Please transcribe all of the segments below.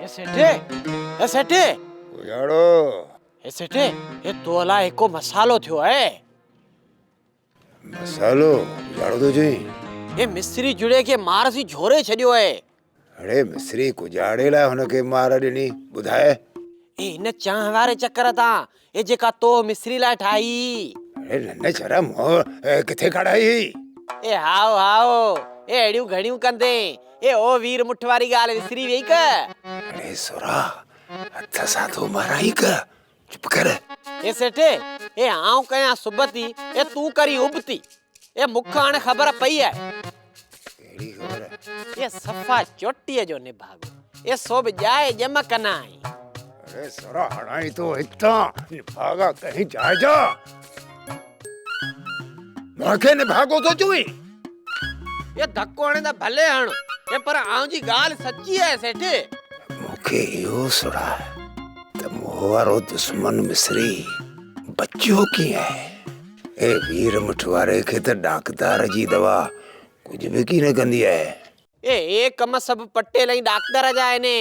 ए सेठे उजाड़ो ए सेठे ये तोला एको मसालो थियो है मसालो उजाड़ो तो जी ये मिस्त्री जुड़े के मार सी झोरे छडियो है अरे मिस्री कुजाड़े ला हुनके मार ॾिनी ॿुधाए ए इन चाह वारे चक्कर ता ए जेका तो मिस्त्री ला ठाई अरे नन्हे छरा मोर किथे खड़ाई ए हाओ हाओ ए एड़ियूं घणियूं कंदे ए ओ वीर मुठवारी गाल विसरी वेई क अरे सोरा हथ सां तो माराई क चुप कर ए सेठे ए आऊं कया सुबती ए तू करी उबती ए मुख हाणे खबर पई है केड़ी खबर है ये सफा चोटीअ जो निभागो ये सोब जाए जम कनाई अरे सोरा हणाई तो इतना निभागा कहीं जा जा माखे निभागो तो चुई ये धक्को हणे दा भले हण ए पर आऊं जी गाल सच्ची है सेठे मुखे यो सोरा त मोहवारो दुश्मन मिस्री बच्चो की है ए वीर मुठवारे के त डाकदार जी दवा कुछ भी की न कंदी है ए कम सब पटेल ही डॉक्टर जाए ने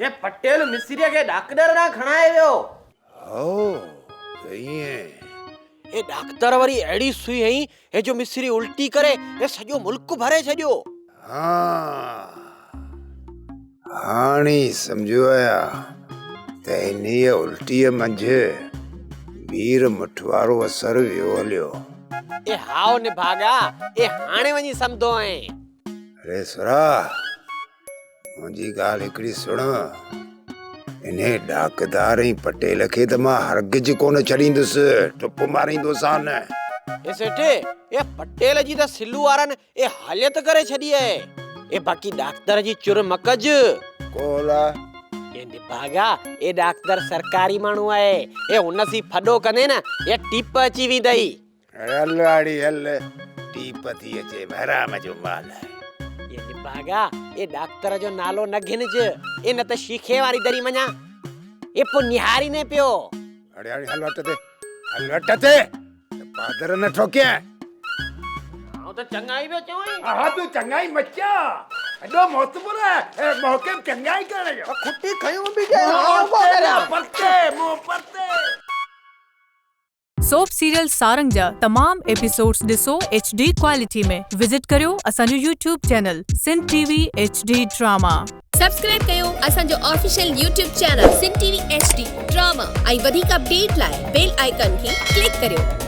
ये पटेल मिस्री के डॉक्टर ना खणाए वियो ओ सही है ए डॉक्टर वरी एड़ी सुई हई ए जो मिस्री उल्टी करे ए सजो मुल्क भरे छडियो हाँ हानी समझो आया ते इन्ही उल्टी मंझे वीर मुठवारो असर वियो हलियो ए हाओ ने भागा ए हाणे वनी समझो है अरे सुरा मुंहिंजी ॻाल्हि हिकिड़ी सुण इन्हे डाकदार ऐं पटेल खे त मां हरगिज कोन छॾींदुसि टुप मारींदोसान ए सेठे ए पटेल जी त सिल्लू वारन ए हालियत करे छडी है ए बाकी डॉक्टर जी चुर मकज कोला ए निभागा ए डॉक्टर सरकारी माण्हू है ए उनसी फडो कंदे न ए टिप अची वेंदई हल आड़ी हल टीप थी अचे भराम जो माल ये निभागा ए डॉक्टर जो नालो न घिनज ए न त शीखे वारी दरी मञा ए पो निहारी ने पियो अड़े अड़े हल वटते पादर न ठोके हां तो चंगाई बे चोई हाँ तू चंगाई मचा एडो मोतबर है मौके चंगाई करे जो खुट्टी खयूं भी जे पत्ते मुंह पत्ते सोप सीरियल सारंग जा तमाम एपिसोड्स ॾिसो HD क्वालिटी में विजिट करियो असांजो YouTube channel Sindh TV HD drama subscribe कयो असांजो official YouTube channel Sindh TV HD drama ऐं वधीक अपडेट लाइ बेल आइकन खे क्लिक करियो।